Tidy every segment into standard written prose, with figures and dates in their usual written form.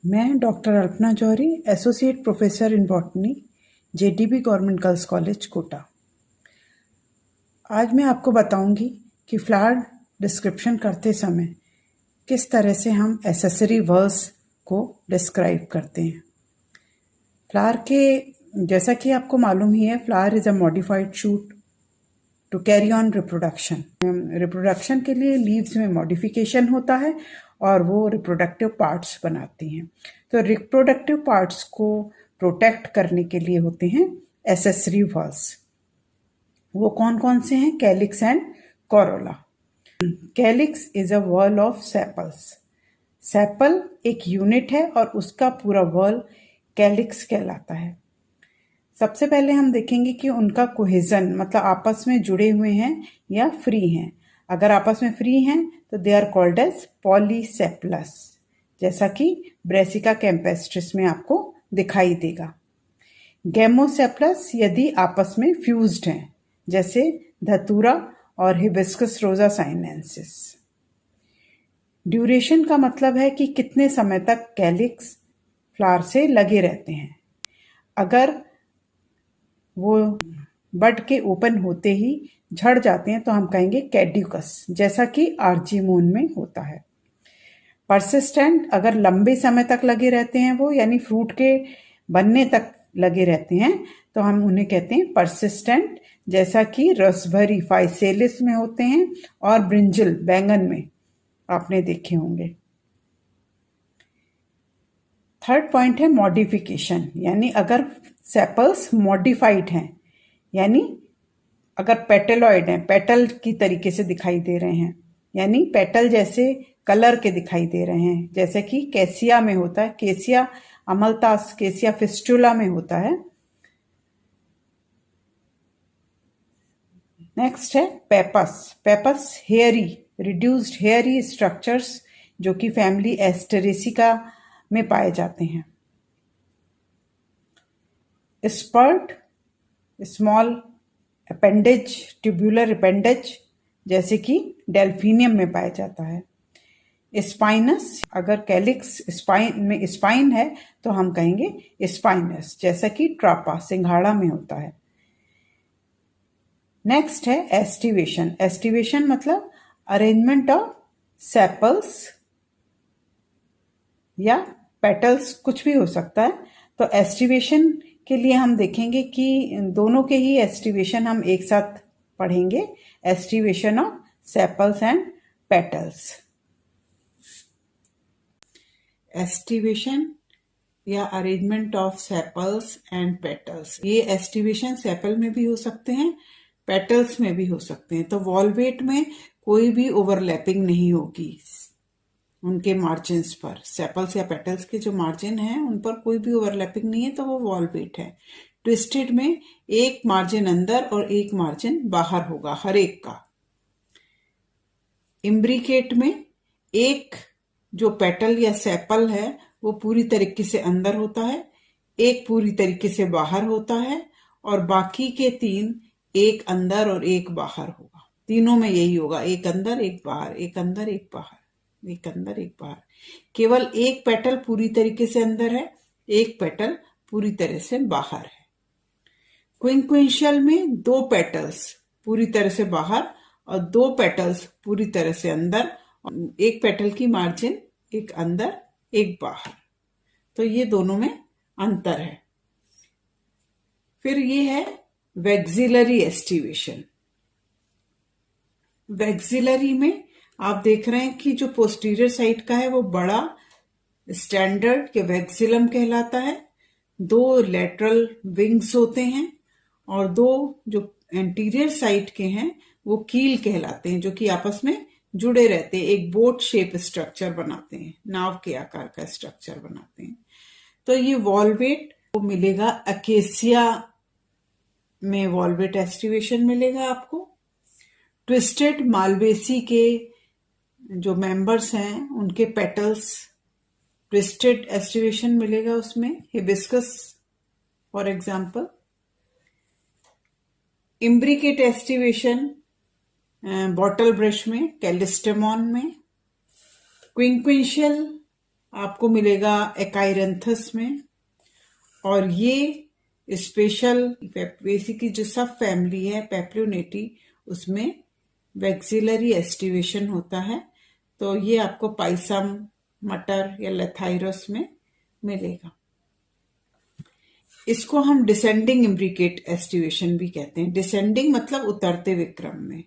मैं doctor Alpana Jauhari, associate professor in botany, JDB government girls college Kota. आज मैं आपको बताऊंगी कि फ्लावर डिस्क्रिप्शन करते समय किस तरह से हम एसेसरी वर्ड्स को डिस्क्राइब करते हैं। फ्लावर के जैसा कि आपको मालूम ही है, flower is a modified shoot to carry on reproduction. Reproduction के लिए लीव्स में मॉडिफिकेशन होता है और वो रिप्रोडक्टिव पार्ट्स बनाती हैं। तो रिप्रोडक्टिव पार्ट्स को प्रोटेक्ट करने के लिए होते हैं एसेसरी वर्ड्स। वो कौन कौन से हैं? Calyx and corolla. Calyx is a whorl of sepals. Sepal एक यूनिट है और उसका पूरा व्हर्ल कैलिक्स कहलाता है। सबसे पहले हम देखेंगे कि उनका कोहेजन मतलब आपस में जुड़े हुए हैं या फ्री हैं। अगर आपस में फ्री हैं तो दे आर कॉल्ड एज पॉलीसेप्लस, जैसा कि ब्रेसिका कैम्पेस्ट्रिस में आपको दिखाई देगा। गैमोसेप्लस यदि आपस में फ्यूज्ड हैं, जैसे धतूरा और हिबिस्कस रोजा साइनेंसिस। ड्यूरेशन का मतलब है कि कितने समय तक कैलिक्स फ्लावर से लगे रहते हैं। अगर वो बड के ओपन होते ही झड़ जाते हैं तो हम कहेंगे कैड्यूकस, जैसा कि आर्जीमोन में होता है। परसिस्टेंट अगर लंबे समय तक लगे रहते हैं वो, यानी फ्रूट के बनने तक लगे रहते हैं, तो हम उन्हें कहते हैं परसिस्टेंट, जैसा कि रसभरी फाइसेलिस में होते हैं और ब्रिंजल बैंगन में आपने देखे होंगे। थर्ड पॉइंट है मॉडिफिकेशन, यानी अगर सेपल्स मॉडिफाइड हैं, यानी अगर पेटलॉइड हैं, पेटल की तरीके से दिखाई दे रहे हैं, यानी पेटल जैसे कलर के दिखाई दे रहे हैं, जैसे कि कैसिया में होता है, केसिया अमलतास, केसिया फिस्टुला में होता है। नेक्स्ट है pappus. Pappus hairy, reduced hairy structures जो कि फैमिली एस्टेरेसिका में पाए जाते हैं। Spur, small appendage, tubular appendage, जैसे कि डेल्फिनियम में पाया जाता है। स्पाइनस, अगर कैलिक्स स्पाइन में स्पाइन है तो हम कहेंगे स्पाइनस, जैसा कि ट्रापा सिंघाड़ा में होता है। नेक्स्ट है एस्टिवेशन। एस्टिवेशन मतलब अरेंजमेंट ऑफ सेपल्स या पेटल्स, कुछ भी हो सकता है। तो एस्टिवेशन के लिए हम देखेंगे कि दोनों के ही एस्टिवेशन हम एक साथ पढ़ेंगे, aestivation of sepals and petals. Aestivation या arrangement of sepals and petals, ये एस्टिवेशन सेपल में भी हो सकते हैं, पेटल्स में भी हो सकते हैं। तो वॉल्वेट में कोई भी ओवरलैपिंग नहीं होगी उनके मार्जिन्स पर। सेपल्स या पेटल्स के जो मार्जिन हैं उन पर कोई भी ओवरलैपिंग नहीं है, तो वो वॉल्वेट है। ट्विस्टेड में एक मार्जिन अंदर और एक मार्जिन बाहर होगा हर एक का। इम्ब्रिकेट में एक जो पेटल या सेपल है वो पूरी तरीके से अंदर होता है, एक पूरी तरीके से बाहर होता है, और बाकी के तीन एक अंदर और एक बाहर होगा। तीनों में यही होगा, एक अंदर एक बाहर, एक अंदर एक बाहर, एक अंदर एक बाहर। केवल एक पेटल पूरी तरीके से अंदर है, एक पेटल पूरी तरह से बाहर है। क्विंक्विंशियल में दो पेटल्स पूरी तरह से बाहर और दो पेटल्स पूरी तरह से अंदर, एक पेटल की मार्जिन एक अंदर एक बाहर। तो ये दोनों में अंतर है। फिर ये है वैक्सिलरी एस्टिवेशन। वैक्सिलरी में आप देख रहे हैं कि जो पोस्टीरियर साइड का है वो बड़ा स्टैंडर्ड के वैक्सिलम कहलाता है। दो लेटरल विंग्स होते हैं और दो जो एंटीरियर साइड के हैं वो कील कहलाते हैं, जो कि आपस में जुड़े रहते हैं, एक बोट शेप स्ट्रक्चर बनाते हैं, नाव के आकार का स्ट्रक्चर बनाते हैं। तो ये वॉल्वेट को मिलेगा अकेसिया में, वॉल्वेट एस्टिवेशन मिलेगा आपको। ट्विस्टेड मालवेसी के जो मेंबर्स हैं उनके पेटल्स ट्विस्टेड एस्टिवेशन मिलेगा उसमें, hibiscus for example. Imbricate aestivation bottle brush में, कैलिस्टेमॉन में। क्विंक्विंशियल आपको मिलेगा एकाइरेंथस में। और ये स्पेशल बेसिकली जो सब फैमिली है पेप्लोनेटी, उसमें वैक्सिलरी एस्टिवेशन होता है। तो ये आपको पाइसम, मटर या लेथाइरस में मिलेगा। इसको हम डिसेंडिंग इम्ब्रिकेट एस्टिवेशन भी कहते हैं। डिसेंडिंग मतलब उतरते हुए क्रम में।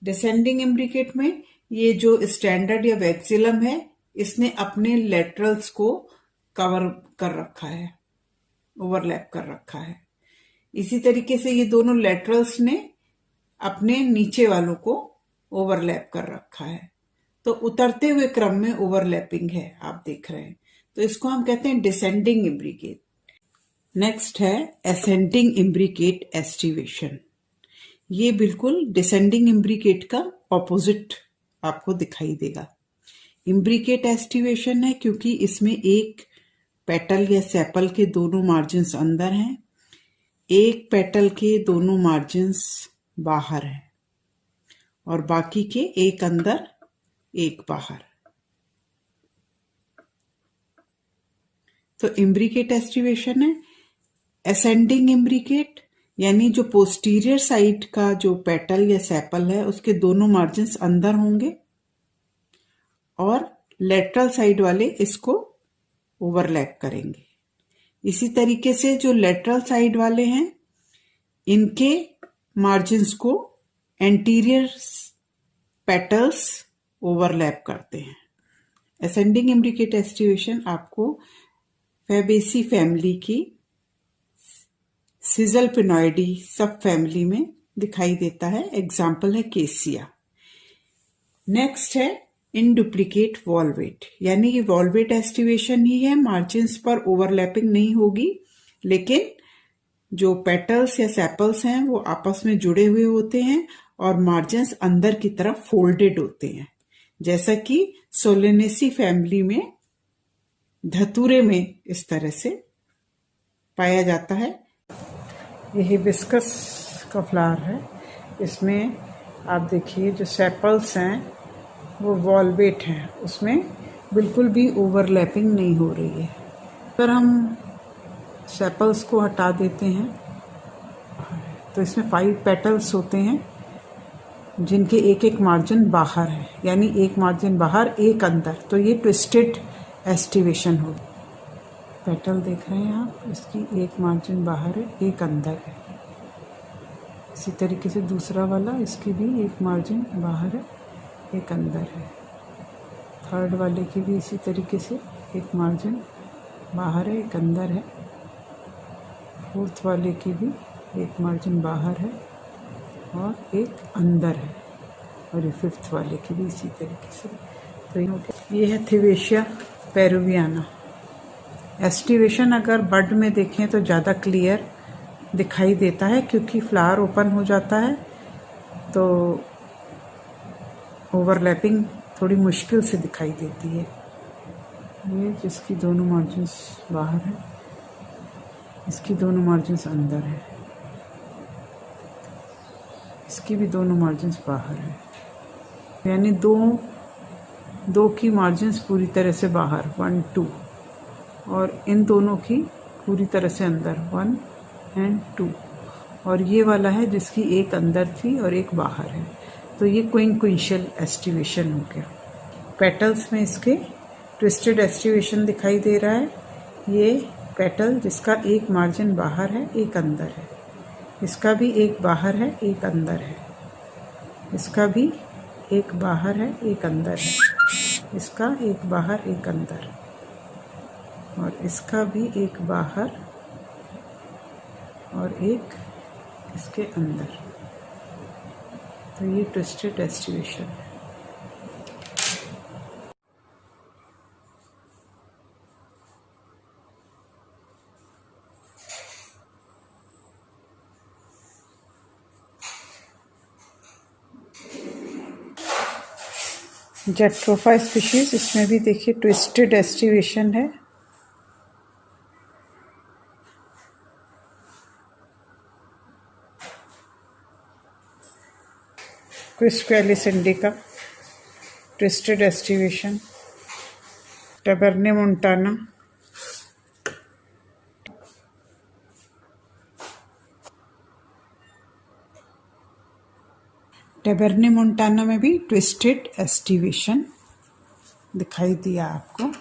डिसेंडिंग इम्ब्रिकेट में ये जो स्टैंडर्ड या वैक्सिलम है, इसने अपने लेटरल्स को कवर कर रखा है, ओवरलैप कर रखा है। इसी तरीके से ये दोनों लेटरल्स ने अपने नीचे वालों को ओवरलैप कर रखा है। तो उतरते हुए क्रम में ओवरलैपिंग है, आप देख रहे हैं। तो इसको हम कहते हैं डिसेंडिंग इम्ब्रिकेट। नेक्स्ट है असेंडिंग इम्ब्रिकेट एस्टिवेशन। ये बिल्कुल डिसेंडिंग इम्ब्रिकेट का ऑपोजिट आपको दिखाई देगा। इम्ब्रिकेट एस्टिवेशन है क्योंकि इसमें एक पेटल या सेपल के दोनों मार्जिन्स अंदर हैं, एक पेटल के दोनों मार्जिन्स बाहर हैं, और बाकी के एक अंदर एक बाहर। तो इम्ब्रिकेट एस्टिवेशन है। असेंडिंग इम्ब्रिकेट यानी जो पोस्टीरियर साइड का जो पेटल या सेपल है, उसके दोनों मार्जिन्स अंदर होंगे और लेटरल साइड वाले इसको ओवरलैप करेंगे। इसी तरीके से जो लेटरल साइड वाले हैं, इनके मार्जिन्स को एंटीरियर पेटल्स ओवरलैप करते हैं। असेंडिंग इम्ब्रिकेट एस्टिवेशन आपको फैबेसी फैमिली की सिजलपिनॉइडी सब फैमिली में दिखाई देता है। एग्जाम्पल है केसिया। नेक्स्ट है इनडुप्लीकेट वॉल्वेट, यानी ये वॉल्वेट एस्टिवेशन ही है। मार्जिन्स पर ओवरलैपिंग नहीं होगी, लेकिन जो पेटल्स या सेपल्स हैं वो आपस में जुड़े हुए होते हैं और मार्जिन्स अंदर की तरफ फोल्डेड होते हैं, जैसा कि सोलेनेसी फैमिली में धतूरे में इस तरह से पाया जाता है। ये हिबिस्कस का फ्लावर है। इसमें आप देखिए जो सेपल्स हैं वो वॉल्वेट हैं, उसमें बिल्कुल भी ओवरलैपिंग नहीं हो रही है। अगर हम सेपल्स को हटा देते हैं तो इसमें 5 पेटल्स होते हैं जिनके एक एक मार्जिन बाहर है, यानी एक मार्जिन बाहर एक अंदर। तो ये ट्विस्टेड एस्टिवेशन होगी। पेटल देख रहे हैं आप, इसकी एक मार्जिन बाहर है, एक अंदर है। इसी तरीके से दूसरा वाला, इसकी भी एक मार्जिन बाहर है, एक अंदर है। थर्ड वाले की भी इसी तरीके से एक मार्जिन बाहर है, एक अंदर है। फोर्थ वाले की भी एक मार्जिन बाहर है और एक अंदर है, और ये फिफ्थ वाले की भी इसी तरीके से। तो ये है थिवेशिया पेरुवियाना। एस्टिवेशन अगर बड में देखें तो ज़्यादा क्लियर दिखाई देता है, क्योंकि फ्लावर ओपन हो जाता है तो ओवरलैपिंग थोड़ी मुश्किल से दिखाई देती है। ये जिसकी दोनों मार्जिन्स बाहर है, इसकी दोनों मार्जिन्स अंदर है, इसकी भी दोनों मार्जिन्स बाहर है, यानी दो की मार्जिन्स पूरी तरह से बाहर 1, 2, और इन दोनों की पूरी तरह से अंदर 1 और 2, और ये वाला है जिसकी एक अंदर थी और एक बाहर है। तो ये क्विंक्विंशियल एस्टिवेशन हो गया। पेटल्स में इसके ट्विस्टेड एस्टिवेशन दिखाई दे रहा है। ये पेटल जिसका एक मार्जिन बाहर है, एक अंदर है, इसका भी एक बाहर है, एक अंदर है, इसका भी एक बाहर है, एक अंदर है, इसका एक बाहर, एक अंदर, और इसका भी एक बाहर और एक इसके अंदर। तो ये ट्विस्टेड एस्टिवेशन है। जेट्रोफा स्पीशीज, इसमें भी देखिए ट्विस्टेड एस्टिवेशन है। Quisqualis indica, twisted aestivation. Tabernaemontana, tabernaemontana में भी ट्विस्टेड एस्टिवेशन दिखाई दिया आपको।